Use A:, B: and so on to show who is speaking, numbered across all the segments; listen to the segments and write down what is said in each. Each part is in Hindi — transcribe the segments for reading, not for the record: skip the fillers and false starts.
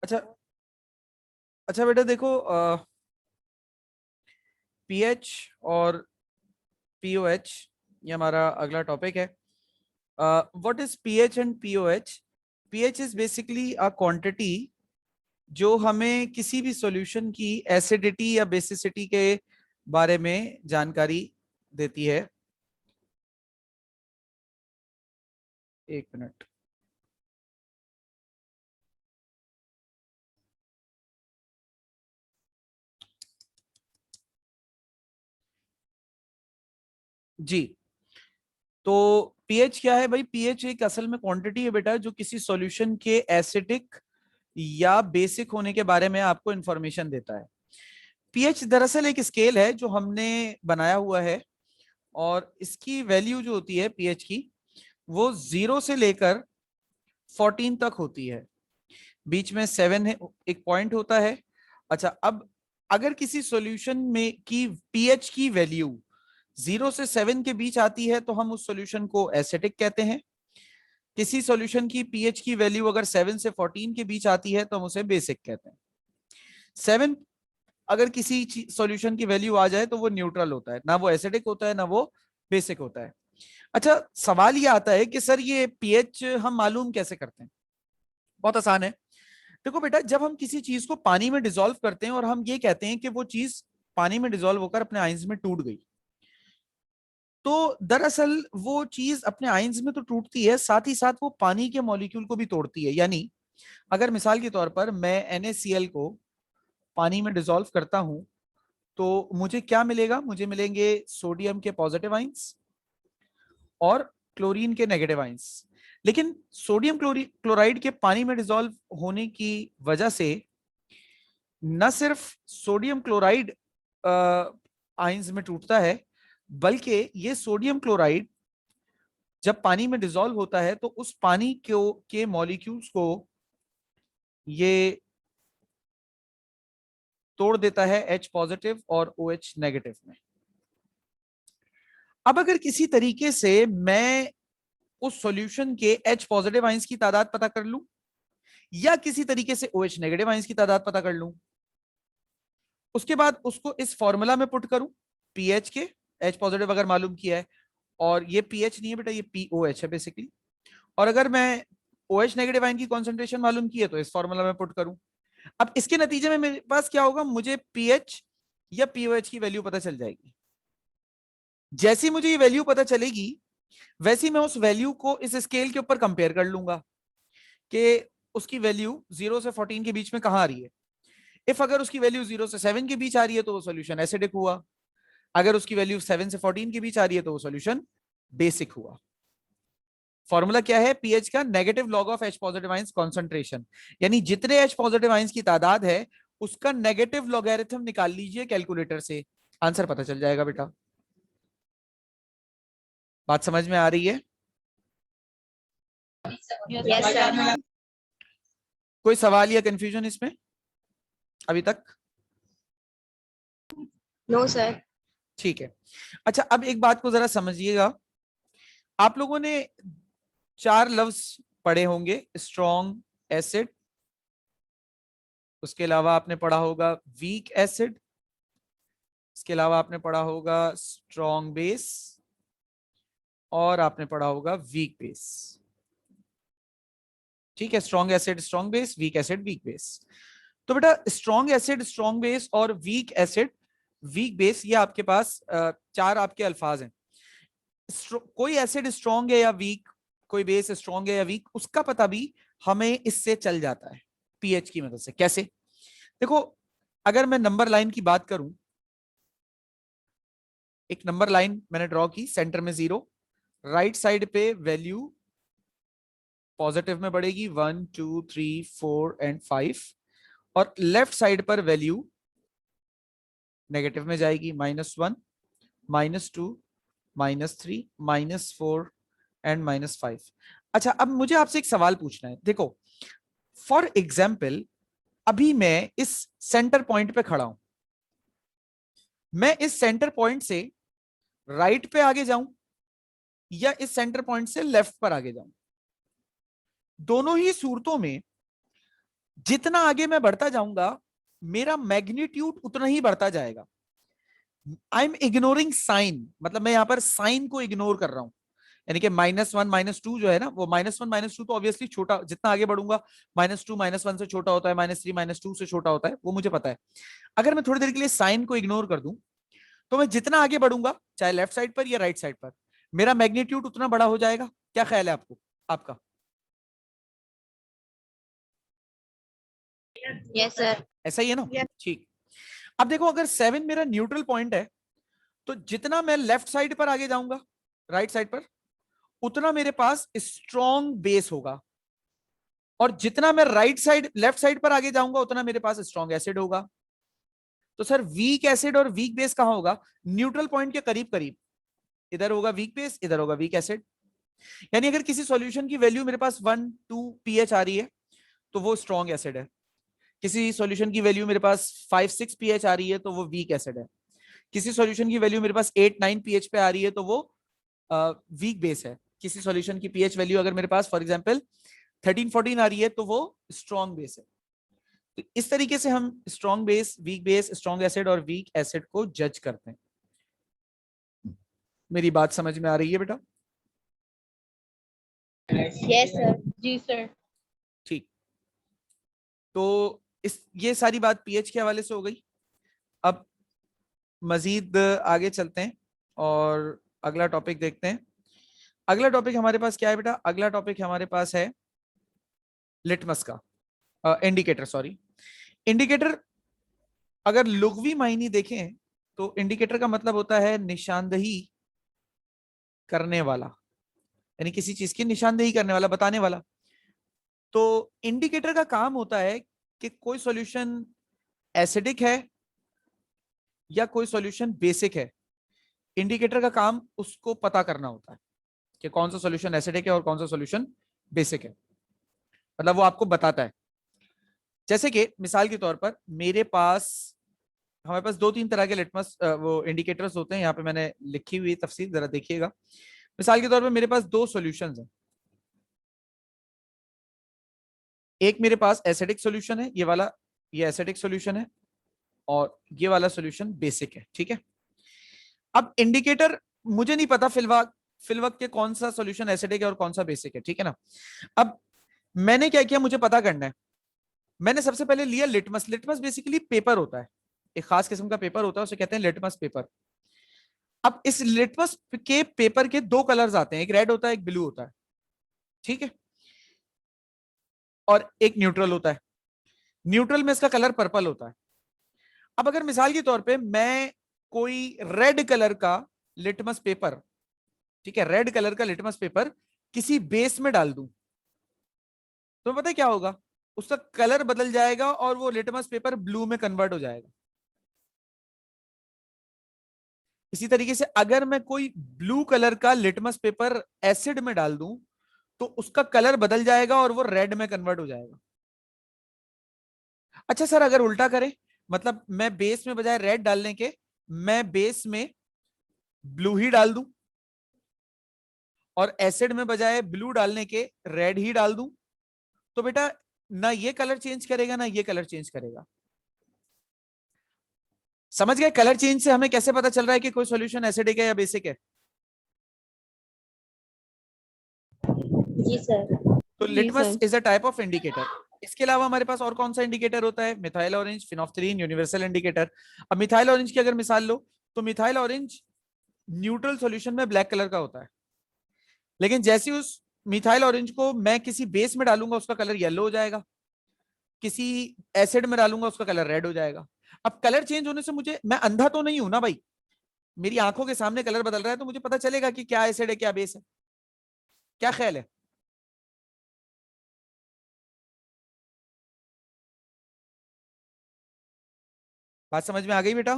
A: अच्छा अच्छा बेटा देखो, पीएच और पीओएच, ये हमारा अगला टॉपिक है। What is pH and pOH? PH is basically a quantity जो हमें किसी भी सॉल्यूशन की एसिडिटी या बेसिसिटी के बारे में जानकारी देती है। एक मिनट। जी, तो पीएच क्या है भाई? पीएच एक असल में क्वांटिटी है बेटा जो किसी सॉल्यूशन के एसिडिक या बेसिक होने के बारे में आपको इंफॉर्मेशन देता है। पीएच दरअसल एक स्केल है जो हमने बनाया हुआ है, और इसकी वैल्यू जो होती है पीएच की, वो 0 से लेकर 14 तक होती है। बीच में 7 है, एक पॉइंट होता है। अच्छा, अब अगर किसी सॉल्यूशन में की पीएच की वैल्यू 0 से 7 के बीच आती है तो हम उस सॉल्यूशन को एसिडिक कहते हैं। किसी सॉल्यूशन की पीएच की वैल्यू अगर 7 से 14 के बीच आती है तो हम उसे बेसिक कहते हैं। 7 अगर किसी सॉल्यूशन की वैल्यू आ जाए तो वो न्यूट्रल होता है, ना वो एसिडिक होता है ना वो बेसिक होता है। अच्छा, सवाल ये आता है कि सर ये पीएच हम मालूम कैसे करते हैं? बहुत आसान है। देखो बेटा, जब हम किसी चीज को पानी में डिसॉल्व करते हैं और हम ये कहते हैं कि वो चीज पानी में डिसॉल्व होकर अपने आयंस में टूट गई, तो दरअसल वो चीज अपने आयंस में तो टूटती है, साथ ही साथ वो पानी के मॉलिक्यूल को भी तोड़ती है। यानी अगर मिसाल के तौर पर मैं NaCl को पानी में डिसॉल्व करता हूं तो मुझे क्या मिलेगा? मुझे मिलेंगे सोडियम के पॉजिटिव आइंस और क्लोरीन के नेगेटिव आइंस। लेकिन सोडियम क्लोराइड के पानी में डिसॉल्व होने की वजह से न सिर्फ सोडियम क्लोराइड आइंस में टूटता है, बल्कि ये सोडियम क्लोराइड जब पानी में डिसॉल्व होता है तो उस पानी के मॉलिक्यूल्स को ये तोड़ देता है H पॉजिटिव और OH नेगेटिव में। अब अगर किसी तरीके से मैं उस सॉल्यूशन के H पॉजिटिव आइंस की तादाद पता कर लूं या किसी तरीके से OH नेगेटिव आइंस की तादाद पता कर लूं, उसके बाद उसको इस फॉर्मूला में पुट करूं, पीएच के, H पॉजिटिव अगर मालूम किया है, और ये पीएच नहीं है बेटा, ये POH है बेसिकली। और अगर मैं OH नेगेटिव आयन की कॉन्सेंट्रेशन मालूम की है तो इस फॉर्मूला में पुट करूं। अब इसके नतीजे में मेरे पास क्या होगा? मुझे पीएच या पीओएच की वैल्यू पता चल जाएगी। जैसी मुझे ये वैल्यू पता चलेगी, वैसी मैं उस वैल्यू को इस स्केल के ऊपर कंपेयर कर लूंगा कि उसकी वैल्यू 0 से 14 के बीच में कहां आ रही है। इफ अगर उसकी वैल्यू 0 से 7 के बीच आ रही है तो वो सोल्यूशन एसिडिक हुआ। अगर उसकी वैल्यू 7 से 14 के बीच आ रही है तो वो सोल्यूशन बेसिक हुआ। फॉर्मूला क्या है पीएच का? Negative log of H positive ions concentration. यानी जितने H पॉजिटिव आइंस की तादाद है उसका नेगेटिव लॉगरिथम निकाल लीजिए कैलकुलेटर से, आंसर पता चल जाएगा बेटा। बात समझ में आ रही है?
B: Yes sir.
A: कोई सवाल या कंफ्यूजन इसमें अभी तक?
B: No sir.
A: ठीक है। अच्छा, अब एक बात को जरा समझिएगा। आप लोगों ने 4 लफ्ज पढ़े होंगे, स्ट्रॉन्ग एसिड, उसके अलावा आपने पढ़ा होगा वीक एसिड, इसके अलावा आपने पढ़ा होगा स्ट्रॉन्ग बेस, और आपने पढ़ा होगा वीक बेस। ठीक है, strong acid strong base, weak acid weak base. तो बेटा स्ट्रॉन्ग एसिड स्ट्रॉन्ग बेस और वीक एसिड वीक बेस, ये आपके पास 4 आपके अल्फाज हैं। कोई एसिड स्ट्रॉन्ग है या वीक, कोई बेस स्ट्रॉन्ग है या वीक, उसका पता भी हमें इससे चल जाता है पीएच की मदद से। कैसे? देखो, अगर मैं नंबर लाइन की बात करूं, एक नंबर लाइन मैंने ड्रॉ की, सेंटर में 0, राइट साइड पे वैल्यू पॉजिटिव में बढ़ेगी 1 2 3 4 एंड 5, और लेफ्ट साइड पर वैल्यू नेगेटिव में जाएगी -1 -2 -3 -4 एंड -5। अच्छा, अब मुझे आपसे एक सवाल पूछना है। देखो, फॉर एग्जाम्पल अभी मैं इस सेंटर पॉइंट पे खड़ा हूं, मैं इस सेंटर पॉइंट से राइट पे आगे जाऊं या इस सेंटर पॉइंट से लेफ्ट पर आगे जाऊं, दोनों ही सूरतों में जितना आगे मैं बढ़ता जाऊंगा मेरा मैग्नीट्यूड उतना ही बढ़ता जाएगा। आई एम इग्नोरिंग साइन, मतलब मैं यहां पर साइन को इग्नोर कर रहा हूं। यानी कि -1 -2 जो है ना, वो -1 -2 तो ऑब्वियसली छोटा, जितना आगे बढ़ूंगा -2 -1 से छोटा होता है, -3 -2 से छोटा होता है, वो मुझे पता है। अगर मैं थोड़ी देर के लिए साइन को इग्नोर कर दूं तो मैं जितना आगे बढ़ूंगा चाहे लेफ्ट साइड पर या राइट साइड पर, मेरा मैग्नीट्यूड उतना बड़ा हो जाएगा। क्या ख्याल है आपको, आपका?
B: Yes sir.
A: ऐसा ही है ना?
B: Yes.
A: ठीक। अब देखो, अगर 7 मेरा न्यूट्रल पॉइंट है तो जितना मैं लेफ्ट साइड पर आगे जाऊंगा, राइट साइड पर, उतना मेरे पास स्ट्रॉन्ग बेस होगा। और जितना मैं राइट साइड लेफ्ट साइड पर आगे जाऊंगा उतना मेरे पास स्ट्रॉन्ग एसिड होगा। तो सर वीक एसिड और वीक बेस कहां होगा? न्यूट्रल पॉइंट के करीब करीब। इधर होगा वीक बेस, इधर होगा वीक एसिड। यानी अगर किसी सॉल्यूशन की वैल्यू मेरे पास 1-2 पीएच आ रही है तो वो स्ट्रॉन्ग एसिड है। किसी सॉल्यूशन की वैल्यू मेरे पास 5-6 पीएच आ रही है तो वो वीक एसिड है। किसी सॉल्यूशन की वैल्यू मेरे पास 8-9 पीएच पे आ रही है तो वो वीक बेस है। किसी सॉल्यूशन की पीएच वैल्यू अगर मेरे पास फॉर एग्जांपल 13-14 आ रही है तो वो स्ट्रॉन्ग बेस है। तो इस तरीके से हम strong base, weak base, strong acid और वीक एसिड को जज करते हैं। मेरी बात समझ में आ रही है बेटा?
B: Yes sir. जी सर।
A: ठीक। तो इस ये सारी बात पीएच के हवाले से हो गई। अब मजीद आगे चलते हैं और अगला टॉपिक देखते हैं। अगला टॉपिक हमारे पास क्या है बेटा? अगला टॉपिक हमारे पास है लिटमस का, इंडिकेटर, सॉरी। इंडिकेटर अगर लुगवी मायने देखें तो इंडिकेटर का मतलब होता है निशानदही करने वाला, यानी किसी चीज की निशानदेही करने वाला, बताने वाला। तो इंडिकेटर का काम होता है कि कोई सॉल्यूशन एसिडिक है या कोई सॉल्यूशन बेसिक है। इंडिकेटर का काम उसको पता करना होता है कि कौन सा सॉल्यूशन एसिडिक है और कौन सा सॉल्यूशन बेसिक है। मतलब वो आपको बताता है। जैसे कि मिसाल के तौर पर मेरे पास, हमारे पास 2-3 तरह के लिटमस वो इंडिकेटर्स होते हैं। यहाँ पे मैंने लिखी हुई तफसील, जरा देखिएगा। मिसाल के तौर पर मेरे पास 2 सॉल्यूशंस हैं। एक मेरे पास एसिडिक सॉल्यूशन है, ये वाला, ये एसिडिक सॉल्यूशन है, और ये वाला सॉल्यूशन बेसिक है। ठीक है। अब इंडिकेटर, मुझे नहीं पता फिल वक्त के कौन सा सॉल्यूशन एसिडिक है और कौन सा बेसिक है। ठीक है ना? अब मैंने क्या किया, मुझे पता करना है। मैंने सबसे पहले लिया लिटमस। लिटमस बेसिकली पेपर होता है, एक खास किस्म का पेपर होता है, उसे कहते हैं लिटमस पेपर। अब इस लिटमस के पेपर के 2 कलर्स आते हैं, एक रेड होता है, एक ब्लू होता है। ठीक है। और एक न्यूट्रल होता है। न्यूट्रल में इसका कलर पर्पल होता है। अब अगर मिसाल के तौर पे मैं कोई रेड कलर का लिटमस पेपर, ठीक है, रेड कलर का लिटमस पेपर किसी बेस में डाल दूं तो पता है क्या होगा? उसका कलर बदल जाएगा और वो लिटमस पेपर ब्लू में कन्वर्ट हो जाएगा। इसी तरीके से अगर मैं कोई ब्लू कलर का लिटमस पेपर एसिड में डाल दूं तो उसका कलर बदल जाएगा और वो रेड में कन्वर्ट हो जाएगा। अच्छा सर, अगर उल्टा करें, मतलब मैं बेस में बजाय रेड डालने के मैं बेस में ब्लू ही डाल दूं और एसिड में बजाय ब्लू डालने के रेड ही डाल दूं, तो बेटा ना ये कलर चेंज करेगा ना ये कलर चेंज करेगा। समझ गए? कलर चेंज से हमें कैसे पता चल रहा है कि कोई सॉल्यूशन एसिडिक है या बेसिक है?
B: जी सर।
A: तो
B: जी
A: litmus
B: sir.
A: Is a type of indicator. इसके अलावा हमारे पास और कौन सा इंडिकेटर होता है? Methyl orange, phenolphthalein, universal indicator. अब मिथाइल ऑरेंज की अगर मिसाल लो तो मिथाइल ऑरेंज न्यूट्रल सॉल्यूशन में ब्लैक कलर का होता है, लेकिन जैसे उस मिथाइल ऑरेंज को मैं किसी बेस में डालूंगा उसका कलर येलो हो जाएगा, किसी एसिड में डालूंगा उसका कलर रेड हो जाएगा। अब कलर चेंज होने से मुझे, मैं अंधा तो नहीं हूं ना भाई, मेरी आंखों के सामने कलर बदल रहा है तो मुझे पता चलेगा कि क्या एसिड है क्या बेस है। क्या ख्याल है? बात समझ में आ गई बेटा?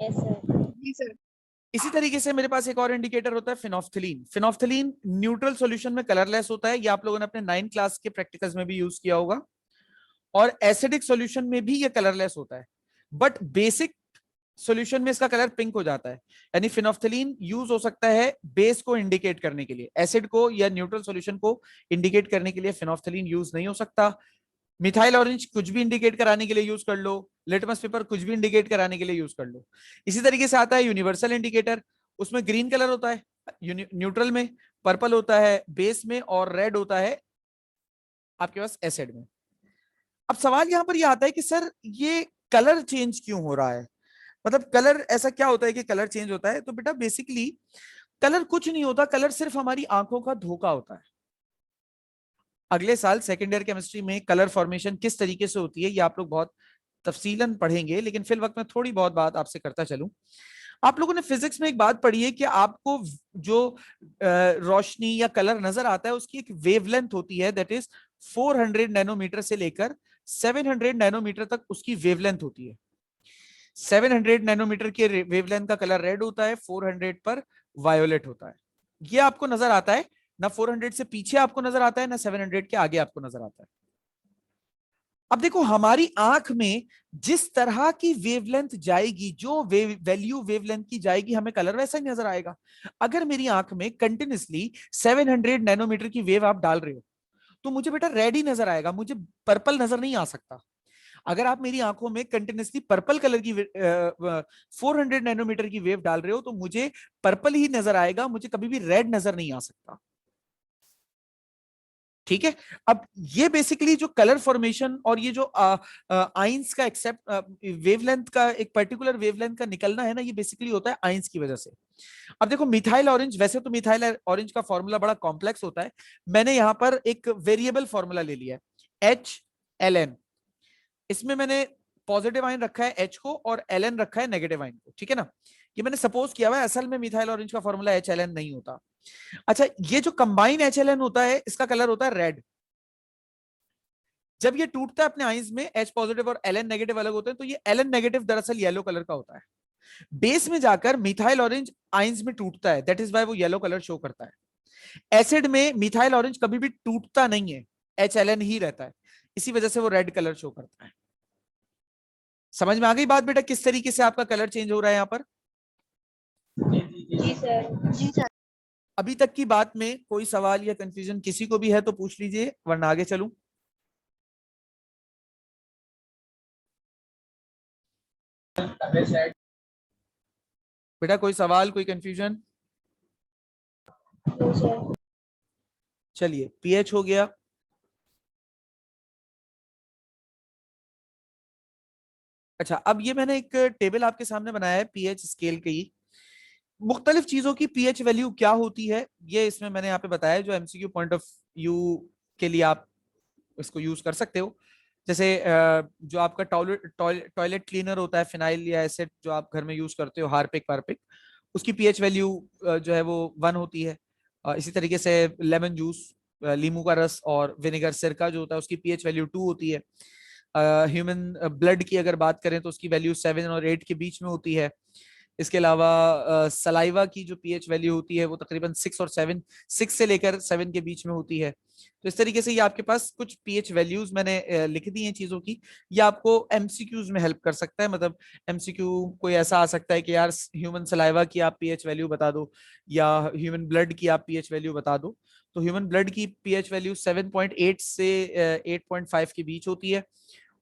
B: Yes sir.
C: जी सर।
A: इसी तरीके से मेरे पास एक और इंडिकेटर होता है फिनोफ्थलीन। फिनोफ्थलीन न्यूट्रल सॉल्यूशन में कलरलेस होता है, ये आप लोगों ने अपने 9 क्लास के प्रैक्टिकल्स में भी यूज किया होगा। और एसिडिक सॉल्यूशन में भी ये कलरलेस होता है, बट बेसिक सॉल्यूशन में इसका कलर पिंक हो जाता है। यानी फिनोफ्थलीन यूज हो सकता है बेस को इंडिकेट करने के लिए, एसिड को या न्यूट्रल सॉल्यूशन को इंडिकेट करने के लिए फिनोफ्थलीन यूज नहीं हो सकता। मिथाइल ऑरेंज कुछ भी इंडिकेट कराने के लिए यूज कर लो, लिटमस पेपर कुछ भी इंडिकेट कराने के लिए यूज कर लो। इसी तरीके से आता है यूनिवर्सल इंडिकेटर, उसमें ग्रीन कलर होता है न्यूट्रल में, पर्पल होता है बेस में, और रेड होता है आपके पास एसिड में। अब सवाल यहां पर यह आता है कि सर ये कलर चेंज क्यों हो रहा है, मतलब कलर ऐसा क्या होता है कि कलर चेंज होता है। तो बेटा बेसिकली कलर कुछ नहीं होता, कलर सिर्फ हमारी आंखों का धोखा होता है। अगले साल सेकेंड ईयर केमिस्ट्री में कलर फॉर्मेशन किस तरीके से होती है ये आप लोग बहुत तफसीलन पढ़ेंगे, लेकिन फिल वक्त में थोड़ी बहुत बात आपसे करता चलूं। आप लोगों ने फिजिक्स में एक बात पढ़ी है कि आपको जो रोशनी या कलर नजर आता है उसकी एक वेवलेंथ होती है, दैट इज 400 नैनोमीटर से लेकर 700 नैनोमीटर तक उसकी वेवलेंथ होती है। 700 नैनोमीटर के वेवलेंथ का कलर रेड होता है, 400 पर वायोलेट होता है। ये आपको नजर आता है, ना 400 से पीछे आपको नजर आता है, ना 700 के आगे आपको नजर आता है। अब देखो हमारी आंख में जिस तरह की वेवलेंथ जाएगी, जो वैल्यू वेवलेंथ की जाएगी, हमें कलर वैसा ही नजर आएगा। अगर मेरी आंख में कंटिन्यूसली 700 नैनोमीटर की वेव आप डाल रहे हो तो मुझे बेटा रेड ही नजर आएगा, मुझे पर्पल नजर नहीं आ सकता। अगर आप मेरी आंखों में कंटिन्यूसली पर्पल कलर की 400 नैनोमीटर की वेव डाल रहे हो तो मुझे पर्पल ही नजर आएगा, मुझे कभी भी रेड नजर नहीं आ सकता। ठीक है। अब ये बेसिकली जो कलर फॉर्मेशन और ये जो आइंस का एक्सेप्ट वेवलेंथ का एक पर्टिकुलर वेवलेंथ का निकलना है ना, ये बेसिकली होता है आइंस की वजह से। अब देखो मिथाइल ऑरेंज, वैसे तो मिथाइल ऑरेंज का फॉर्मूला बड़ा कॉम्प्लेक्स होता है, मैंने यहां पर एक वेरिएबल फॉर्मूला ले लिया है HLN। इसमें मैंने पॉजिटिव आयन रखा है H को और Ln रखा है नेगेटिव आयन को, ठीक है ना। ये मैंने सपोज किया हुआ है, असल में मिथाइल ऑरेंज का फॉर्मूला HLN नहीं होता। अच्छा, ये जो कंबाइन HLN होता है इसका कलर होता है रेड। जब ये टूटता है अपने आइंस में, H पॉजिटिव और Ln नेगेटिव अलग होते हैं, तो ये Ln नेगेटिव दरअसल येलो कलर का होता है। बेस में जाकर मिथाइल ऑरेंज आइंस में टूटता है, दैट इज वाई वो येलो कलर शो करता है। एसिड में मिथाइल ऑरेंज कभी भी टूटता नहीं है, HLN ही रहता है, इसी वजह से वो रेड कलर शो करता है। समझ में आ गई बात बेटा, किस तरीके से आपका कलर चेंज हो रहा है यहाँ पर?
B: जी सर। जी सर।
A: अभी तक की बात में कोई सवाल या कंफ्यूजन किसी को भी है तो पूछ लीजिए, वरना आगे चलूं। बेटा कोई सवाल, कोई कंफ्यूजन?
B: No sir.
A: चलिए, पीएच हो गया। अच्छा, अब ये मैंने एक टेबल आपके सामने बनाया है पीएच स्केल की, मुख्तलिफ चीजों की पीएच वैल्यू क्या होती है ये इसमें मैंने यहाँ पे बताया है, जो एमसीक्यू पॉइंट ऑफ व्यू के लिए आप इसको यूज कर सकते हो। जैसे जो आपका टॉयलेट क्लीनर होता है, फिनाइल या एसिड जो आप घर में यूज करते हो, हार्पिक वार्पिक, उसकी पीएच वैल्यू जो है वो 1 होती है। इसी तरीके से लेमन जूस, लीमू का रस और विनेगर सिरका जो होता है उसकी पीएच वैल्यू 2 होती है। ह्यूमन ब्लड की अगर बात करें तो उसकी वैल्यू 7 और 8 के बीच में होती है। इसके अलावा सलाइवा की जो पीएच वैल्यू होती है वो तकरीबन 6 से लेकर 7 के बीच में होती है। तो इस तरीके से ये आपके पास कुछ पीएच वैल्यूज मैंने लिख दी हैं चीजों की। ये आपको एमसीक्यूज में हेल्प कर सकता है, मतलब एमसीक्यू कोई ऐसा आ सकता है कि यार ह्यूमन सलाइवा की आप पीएच वैल्यू बता दो, या ह्यूमन ब्लड की आप पीएच वैल्यू बता दो। तो ह्यूमन ब्लड की पीएच वैल्यू 7.8 से 8.5 के बीच होती है,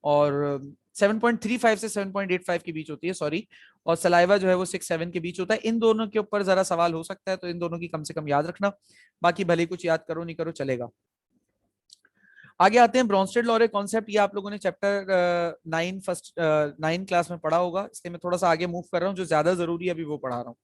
A: और 7.35 से 7.85 के बीच होती है, सॉरी। और सलाइवा जो है वो 6-7 के बीच होता है। इन दोनों के ऊपर जरा सवाल हो सकता है, तो इन दोनों की कम से कम याद रखना, बाकी भले कुछ याद करो नहीं करो चलेगा। आगे आते हैं ब्रॉन्स्टेड लॉ कॉन्सेप्ट। ये आप लोगों ने चैप्टर 9 क्लास में पढ़ा होगा, इसलिए मैं थोड़ा सा आगे मूव कर रहा हूँ, जो ज्यादा जरूरी है अभी वो पढ़ा रहा हूँ।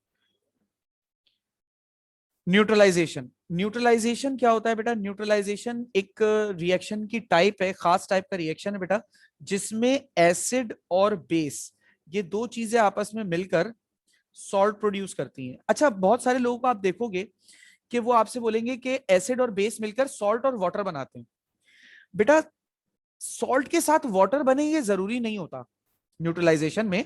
A: न्यूट्रलाइजेशन। न्यूट्रलाइजेशन क्या होता है बेटा? न्यूट्रलाइजेशन एक रिएक्शन की टाइप है, खास टाइप का रिएक्शन है बेटा, जिसमें एसिड और बेस ये दो चीजें आपस में मिलकर सॉल्ट प्रोड्यूस करती हैं। अच्छा, बहुत सारे लोगों को आप देखोगे कि वो आपसे बोलेंगे कि एसिड और बेस मिलकर सॉल्ट और वाटर बनाते हैं। बेटा सॉल्ट के साथ वाटर बने ये जरूरी नहीं होता, न्यूट्रलाइजेशन में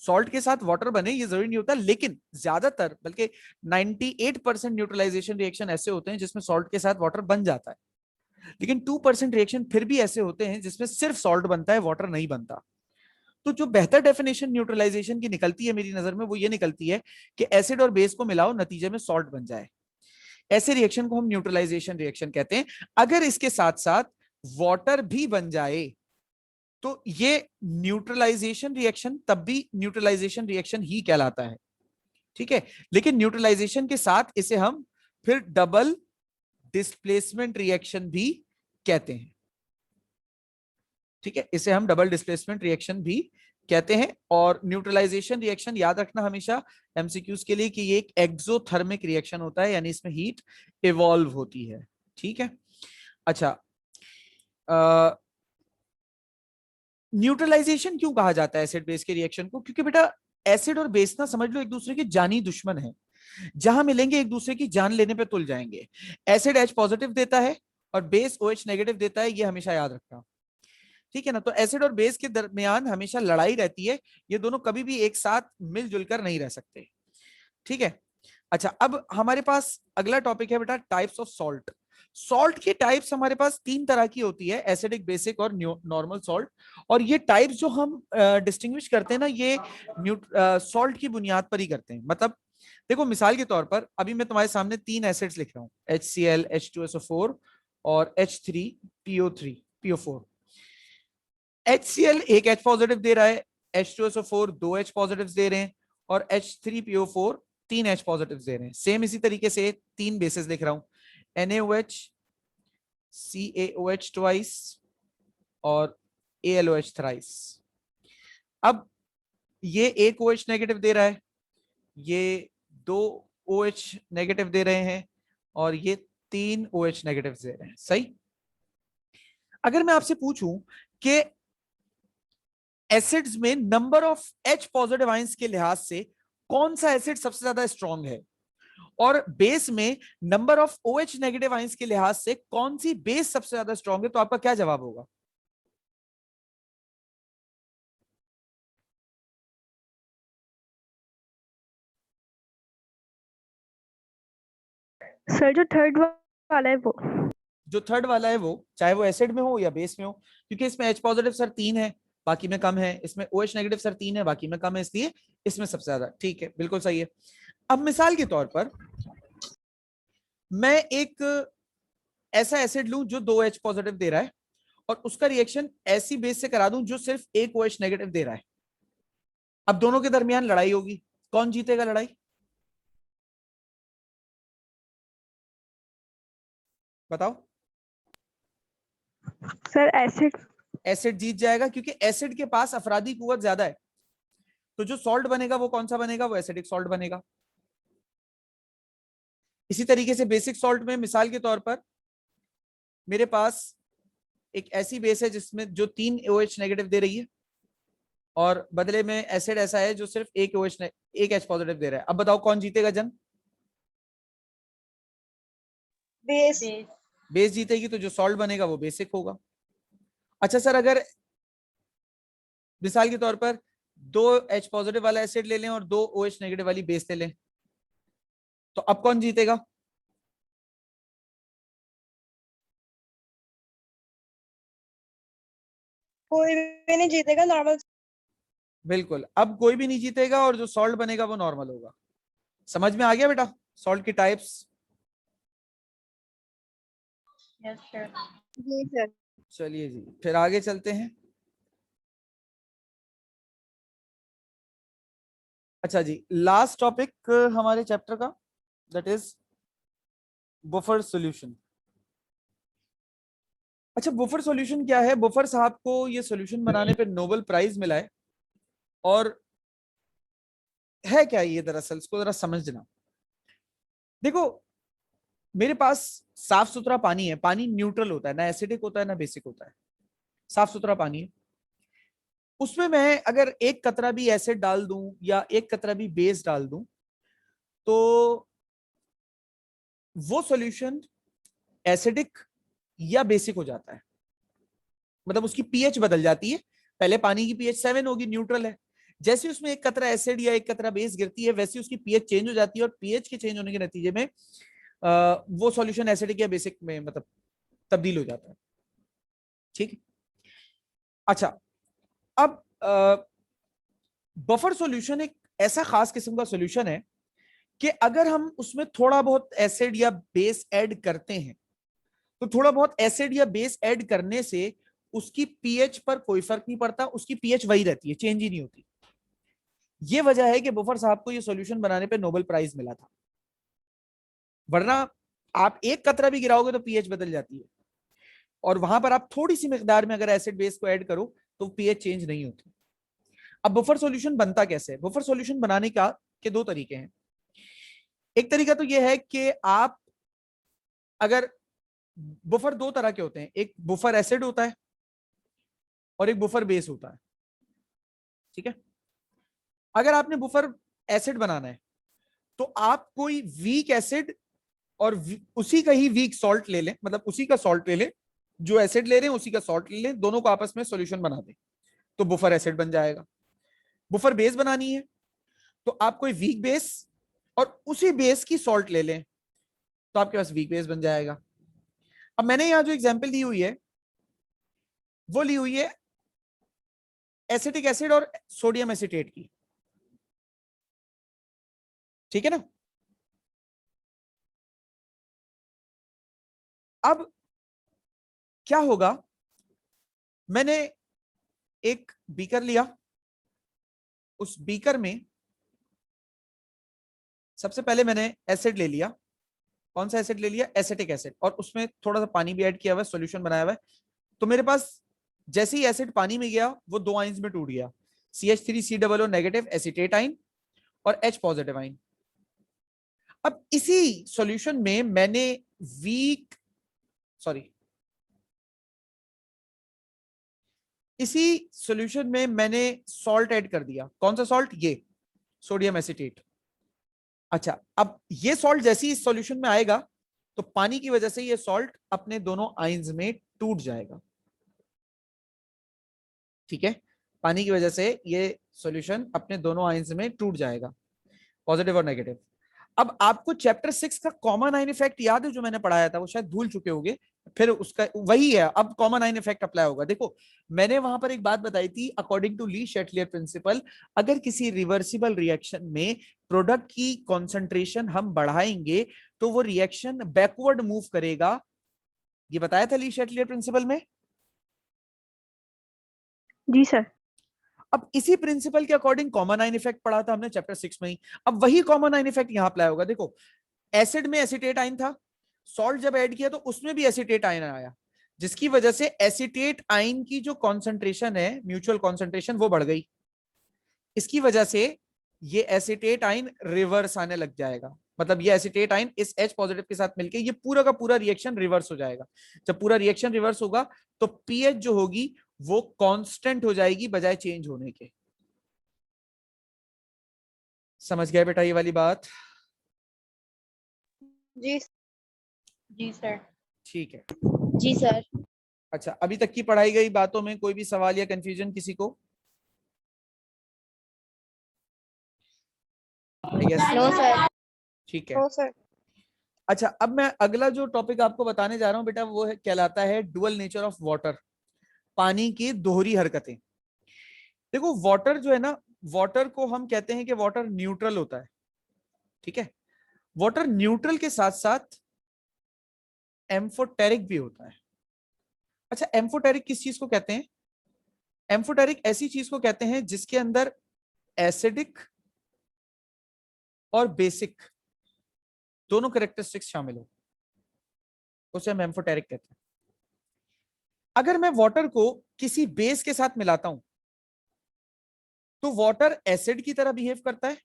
A: सॉल्ट के साथ वाटर बने ये जरूरी नहीं होता, लेकिन ज्यादातर बल्कि 98% न्यूट्रलाइजेशन रिएक्शन ऐसे होते हैं जिसमें सॉल्ट के साथ वाटर बन जाता है। लेकिन 2% रिएक्शन फिर भी ऐसे होते हैं जिसमें सिर्फ सॉल्ट बनता है, वाटर नहीं बनता। तो जो बेहतर डेफिनेशन न्यूट्रलाइजेशन की निकलती है मेरी नजर में वो ये निकलती है कि एसिड और बेस को मिलाओ, नतीजे में सॉल्ट बन जाए। ऐसे रिएक्शन को हम न्यूट्रलाइजेशन रिएक्शन कहते हैं। अगर इसके साथ साथ वाटर भी बन जाए तो ये न्यूट्रलाइजेशन रिएक्शन तब भी न्यूट्रलाइजेशन रिएक्शन ही कहलाता है, ठीक है। लेकिन न्यूट्रलाइजेशन के साथ इसे हम फिर डबल डिस्प्लेसमेंट रिएक्शन भी कहते हैं, ठीक है, इसे हम डबल डिस्प्लेसमेंट रिएक्शन भी कहते हैं। और न्यूट्रलाइजेशन रिएक्शन याद रखना हमेशा एमसीक्यूज के लिए कि ये एक एक्सोथर्मिक रिएक्शन होता है, यानी इसमें हीट इवॉल्व होती है, ठीक है। अच्छा, न्यूट्रलाइजेशन क्यों कहा जाता है एसिड बेस के रिएक्शन को? क्योंकि बेटा एसिड और बेस ना समझ लो एक दूसरे के जानी दुश्मन है, जहां मिलेंगे एक दूसरे की जान लेने पे तुल जाएंगे। एसिड H पॉजिटिव देता है और बेस OH नेगेटिव देता है, ये हमेशा याद रखना, ठीक है ना। तो एसिड और बेस के दरमियान हमेशा लड़ाई रहती है, ये दोनों कभी भी एक साथ मिलजुल कर नहीं रह सकते, ठीक है। अच्छा, अब हमारे पास अगला टॉपिक है बेटा टाइप्स ऑफ सॉल्ट। सॉल्ट की टाइप्स हमारे पास 3 तरह की होती है, एसिडिक, बेसिक और नॉर्मल सॉल्ट। और ये टाइप्स जो हम डिस्टिंग्विश करते हैं ना, ये सॉल्ट की बुनियाद पर ही करते हैं। मतलब देखो मिसाल के तौर पर अभी मैं तुम्हारे सामने 3 एसिड्स लिख रहा हूं, HCl, H2SO4 और H3PO3 PO4। HCl एक H पॉजिटिव दे रहा है, H2SO4 2 H पॉजिटिव दे रहे हैं और H3PO4 3 H पॉजिटिव दे रहे हैं। सेम इसी तरीके से 3 बेसिस लिख रहा हूं, NaOH, CaOH ट्वाइस और AlOH थ्राइस। अब ये एक OH नेगेटिव दे रहा है, ये 2 OH नेगेटिव दे रहे हैं और ये 3 OH नेगेटिव दे रहे हैं, सही। अगर मैं आपसे पूछूं कि एसिड्स में number of H positive ions के लिहाज से कौन सा एसिड सबसे ज्यादा स्ट्रॉन्ग है, और बेस में number of OH negative ions के लिहाज से कौन सी बेस सबसे ज्यादा स्ट्रॉन्ग है, तो आपका क्या जवाब होगा?
B: सर जो थर्ड वाला है वो।
A: जो थर्ड वाला है वो, चाहे वो एसिड में हो या बेस में हो, क्योंकि इसमें H पॉजिटिव सर 3 है, बाकी में कम है, इसमें OH नेगेटिव सर 3 है, बाकी में कम है, इसलिए इसमें सबसे ज्यादा, ठीक है, बिल्कुल सही है। अब मिसाल के तौर पर मैं एक ऐसा एसिड लूं जो 2 H पॉजिटिव दे रहा है और उसका रिएक्शन ऐसी बेस से करा दूं जो सिर्फ एक OH नेगेटिव दे रहा है। अब दोनों के दरमियान लड़ाई होगी, कौन जीतेगा लड़ाई? बताओ।
B: Sir acid.
A: एसिड जीत जाएगा, क्योंकि एसिड के पास अफरादी कुव्वत ज्यादा है, तो जो सॉल्ट बनेगा वो कौन सा बनेगा? वो एसिडिक सॉल्ट बनेगा। इसी तरीके से बेसिक सॉल्ट में मिसाल के तौर पर मेरे पास एक ऐसी बेस है जिसमें जो 3 OH नेगेटिव दे रही है और बदले में एसिड ऐसा है जो सिर्फ एक H पॉजिटिव दे रहा है। अब बताओ कौन जीतेगा जन?
B: बेस।
A: बेस जीतेगी, तो जो सॉल्ट बनेगा वो बेसिक होगा। अच्छा सर, अगर मिसाल के तौर पर 2 H पॉजिटिव वाला एसिड ले लें और 2 OH नेगेटिव वाली बेस ले लें, तो अब कौन जीतेगा?
B: कोई भी नहीं जीतेगा, नॉर्मल।
A: बिल्कुल, अब कोई भी नहीं जीतेगा और जो सॉल्ट बनेगा वो नॉर्मल होगा। समझ में आ गया बेटा सॉल्ट की टाइप्स?
B: Yes sir. जी सर।
A: चलिए जी, फिर आगे चलते हैं। अच्छा जी, लास्ट टॉपिक हमारे चैप्टर का, दैट इज बुफर सॉल्यूशन। अच्छा, बुफर सॉल्यूशन क्या है? बुफर साहब को ये सॉल्यूशन बनाने पे नोबेल प्राइज मिला है। और है क्या ये, दरअसल इसको जरा समझना। देखो, मेरे पास साफ सुथरा पानी है, पानी न्यूट्रल होता है, ना एसिडिक होता है ना बेसिक होता है, साफ सुथरा पानी है। उसमें मैं अगर एक कतरा भी एसिड डाल दूं या एक कतरा भी बेस डाल दूं, तो वो सॉल्यूशन एसिडिक या बेसिक हो जाता है। मतलब उसकी पीएच बदल जाती है। पहले पानी की पीएच 7 होगी, न्यूट्रल है। जैसे उसमें एक कतरा एसिड या एक कतरा बेस गिरती है, वैसे उसकी पीएच चेंज हो जाती है, और पीएच के चेंज होने के नतीजे में वो सॉल्यूशन एसिडिक या बेसिक में मतलब तब्दील हो जाता है, ठीक है। अच्छा, अब बफर सॉल्यूशन एक ऐसा खास किस्म का सॉल्यूशन है कि अगर हम उसमें थोड़ा बहुत एसिड या बेस ऐड करते हैं तो थोड़ा बहुत एसिड या बेस ऐड करने से उसकी पीएच पर कोई फर्क नहीं पड़ता, उसकी पीएच वही रहती है, चेंज ही नहीं होती। ये वजह है कि बुफर साहब को ये सॉल्यूशन बनाने पे नोबेल प्राइज मिला था, वरना आप एक कतरा भी गिराओगे तो पीएच बदल जाती है, और वहां पर आप थोड़ी सी मिकदार में अगर एसिड बेस को ऐड करो तो पीएच चेंज नहीं होती। अब बफर सॉल्यूशन बनता कैसे है? बफर सॉल्यूशन बनाने का के दो तरीके हैं। एक तरीका तो यह है कि आप अगर, बुफर दो तरह के होते हैं, एक बुफर एसिड होता है और एक बुफर बेस होता है, ठीक है। अगर आपने बुफर एसिड बनाना है तो आप कोई वीक एसिड और उसी का ही वीक सॉल्ट ले लें, मतलब उसी का सॉल्ट ले लें, जो एसिड ले रहे हैं उसी का सॉल्ट ले लें, दोनों को आपस में सॉल्यूशन बना दें, तो बुफर एसिड बन जाएगा। बुफर बेस बनानी है तो आप कोई वीक बेस और उसी बेस की सॉल्ट ले लें, तो आपके पास वीक बेस बन जाएगा। अब मैंने यहां जो एग्जांपल दी हुई है वो ली हुई है एसिटिक एसिड और सोडियम एसिटेट की, ठीक है ना। अब क्या होगा, मैंने एक बीकर लिया, उस बीकर में सबसे पहले मैंने एसिड ले लिया। कौन सा एसिड ले लिया? एसिटिक एसिड, और उसमें थोड़ा सा पानी भी ऐड किया हुआ है, सॉल्यूशन बनाया हुआ है। तो मेरे पास जैसे ही एसिड पानी में गया वो दो आइंस में टूट गया, CH3COO नेगेटिव एसिटेट आइन और H पॉजिटिव आइन। अब इसी सॉल्यूशन में मैंने वीक सॉरी इसी सॉल्यूशन में मैंने सॉल्ट ऐड कर दिया। कौन सा सॉल्ट? ये सोडियम एसिटेट। अच्छा, अब ये सॉल्ट जैसे ही इस सॉल्यूशन में आएगा तो पानी की वजह से ये सॉल्ट अपने दोनों आइंस में टूट जाएगा, ठीक है। पानी की वजह से ये सॉल्यूशन अपने दोनों आइंस में टूट जाएगा, पॉजिटिव और नेगेटिव। अब आपको चैप्टर 6 का कॉमन आइन इफेक्ट याद है जो मैंने पढ़ाया था? वो शायद भूल चुके होंगे, फिर उसका वही है, अब कॉमन आइन इफेक्ट अप्लाई होगा। देखो, मैंने वहां पर एक बात बताई थी, according to Le Chatelier principle, अगर किसी रिवर्सिबल रिएक्शन में प्रोडक्ट की कॉन्सेंट्रेशन हम बढ़ाएंगे तो वो रिएक्शन बैकवर्ड मूव करेगा। ये बताया था ली शेटलियर प्रिंसिपल में।
B: जी सर।
A: अब इसी प्रिंसिपल के अकॉर्डिंग कॉमन आइन इफेक्ट पढ़ा था हमने चैप्टर 6 में ही। अब वही कॉमन आइन इफेक्ट यहां अप्लाई होगा। देखो, एसिड में एसिटेट आइन था, सॉल्ट जब ऐड किया तो उसमें भी एसिटेट आइन आया, जिसकी वजह से एसिटेट आइन की जो कॉन्सेंट्रेशन है, म्यूचुअल कॉन्सेंट्रेशन, वो बढ़ गई। इसकी वजह से ये एसिटेट आइन रिवर्स आने लग जाएगा, मतलब ये एसिटेट आइन इस H पॉजिटिव के साथ मिलके ये पूरा का पूरा रिएक्शन रिवर्स हो जाएगा। जब पूरा रिएक्शन रिवर्स होगा तो पीएच जो होगी वो कांस्टेंट हो जाएगी बजाय चेंज होने के। समझ गए बेटा ये वाली बात?
B: जी जी सर।
A: ठीक है।
B: जी सर।
A: अच्छा, अभी तक की पढ़ाई गई बातों में कोई भी सवाल या कंफ्यूजन किसी को? I guess
B: no sir.
A: ठीक है।
B: No sir.
A: अच्छा, अब मैं अगला जो टॉपिक आपको बताने जा रहा हूं बेटा वो है, कहलाता है डुअल नेचर ऑफ वाटर, पानी की दोहरी हरकतें। देखो, वाटर जो है ना, वाटर को हम कहते हैं कि वाटर न्यूट्रल होता है, ठीक है। वाटर न्यूट्रल के साथ साथ एम्फोटेरिक भी होता है। अच्छा, एम्फोटेरिक किस चीज को कहते हैं? एम्फोटेरिक ऐसी चीज को कहते हैं जिसके अंदर एसिडिक और बेसिक दोनों कैरेक्टरिस्टिक्स शामिल हो, उसे हम एम्फोटेरिक कहते हैं। अगर मैं वाटर को किसी बेस के साथ मिलाता हूं तो वाटर एसिड की तरह बिहेव करता है,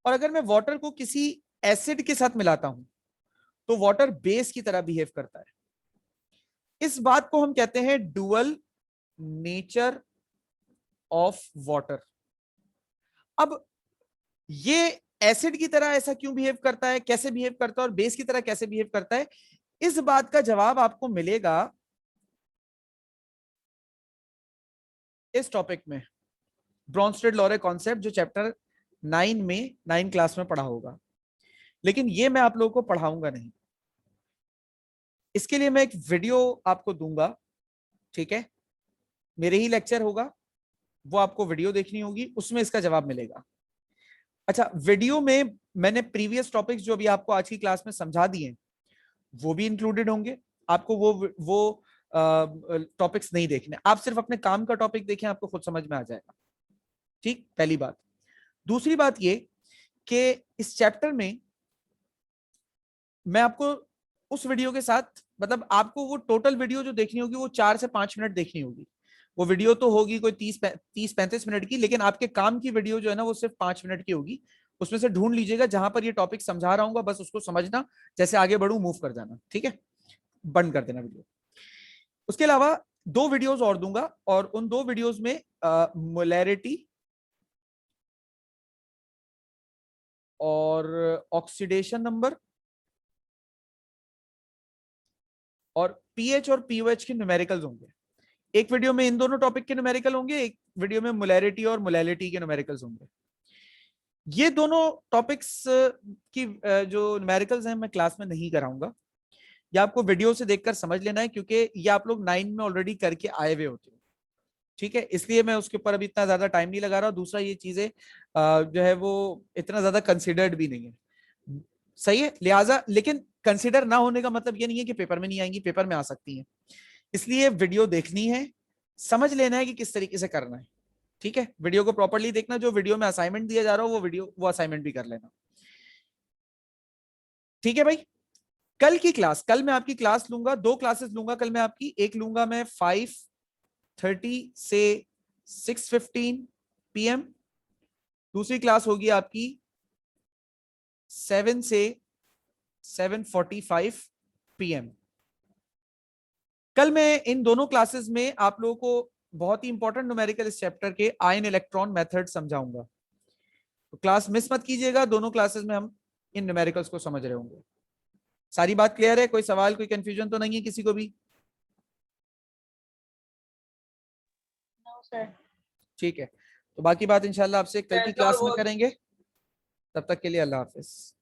A: और अगर मैं वाटर को किसी एसिड के साथ मिलाता हूं तो वाटर बेस की तरह बिहेव करता है। इस बात को हम कहते हैं डुअल नेचर ऑफ वाटर। अब ये एसिड की तरह ऐसा क्यों बिहेव करता है, कैसे बिहेव करता है, और बेस की तरह कैसे बिहेव करता है, इस बात का जवाब आपको मिलेगा इस टॉपिक में, ब्रॉन्स्टेड लॉरे कॉन्सेप्ट, जो चैप्टर 9 में 9 क्लास में पढ़ा होगा। लेकिन ये मैं आप लोगों को पढ़ाऊंगा नहीं, इसके लिए मैं एक वीडियो आपको दूंगा, ठीक है। मेरे ही लेक्चर होगा, वो आपको वीडियो देखनी होगी, उसमें इसका जवाब मिलेगा। अच्छा, वीडियो में मैंने प्रीवियस टॉपिक्स जो भी आपको आज की क्लास में समझा दिए वो भी इंक्लूडेड होंगे। आपको वो टॉपिक्स नहीं देखने, आप सिर्फ अपने काम का टॉपिक देखें, आपको खुद समझ में आ जाएगा। ठीक, पहली बात। दूसरी बात ये कि इस चैप्टर में मैं आपको उस वीडियो के साथ, मतलब आपको वो टोटल वीडियो जो देखनी होगी वो 4 से 5 मिनट देखनी होगी। वो वीडियो तो होगी कोई 30-35 मिनट की, लेकिन आपके काम की वीडियो जो है ना वो सिर्फ 5 मिनट की होगी। उसमें से ढूंढ लीजिएगा जहां पर ये टॉपिक समझा रहा हूँ, बस उसको समझना, जैसे आगे बढ़ू मूव कर जाना, ठीक है। बंद कर देना वीडियो। उसके अलावा 2 वीडियोस और दूंगा, और उन 2 वीडियोस में मोलैरिटी और ऑक्सीडेशन नंबर और पीएच और पीओएच के न्यूमेरिकल्स होंगे। एक वीडियो में इन दोनों टॉपिक के न्यूमेरिकल होंगे, एक वीडियो में मोलैरिटी और मोलैलिटी के न्यूमेरिकल्स होंगे। ये दोनों टॉपिक्स की जो न्यूमेरिकल्स हैं मैं क्लास में नहीं कराऊंगा, ये आपको वीडियो से देखकर समझ लेना है, क्योंकि ये आप लोग 9 में ऑलरेडी करके आए हुए होते हो, ठीक है। इसलिए मैं उसके ऊपर अभी इतना ज्यादा टाइम नहीं लगा रहा। दूसरा, ये चीजें जो है वो इतना ज्यादा कंसिडर्ड भी नहीं है, सही है। लिहाजा, लेकिन कंसिडर ना होने का मतलब ये नहीं है कि पेपर में नहीं आएंगी, पेपर में आ सकती हैं। इसलिए वीडियो देखनी है, समझ लेना है कि किस तरीके से करना है, ठीक है। वीडियो को प्रॉपरली देखना, जो वीडियो में असाइनमेंट दिया जा रहा हो वो असाइनमेंट भी कर लेना, ठीक है भाई। कल मैं आपकी क्लास लूंगा, 2 क्लासेस लूंगा कल मैं आपकी। एक लूंगा मैं 5:30 से 6:15 PM। दूसरी क्लास होगी आपकी 7 से 7:45 PM। कल मैं इन दोनों क्लासेस में आप लोगों को बहुत ही इंपॉर्टेंट न्यूमेरिकल इस चैप्टर के आयन इलेक्ट्रॉन मेथड समझाऊंगा, तो क्लास मिस मत कीजिएगा। दोनों क्लासेस में हम इन न्यूमेरिकल्स को समझ रहे होंगे। सारी बात क्लियर है? कोई सवाल, कोई कंफ्यूजन तो नहीं है किसी को भी?
B: No sir.
A: ठीक है, तो बाकी बात इंशाल्लाह आपसे कल की क्लास में करेंगे। तब तक के लिए अल्लाह हाफिज।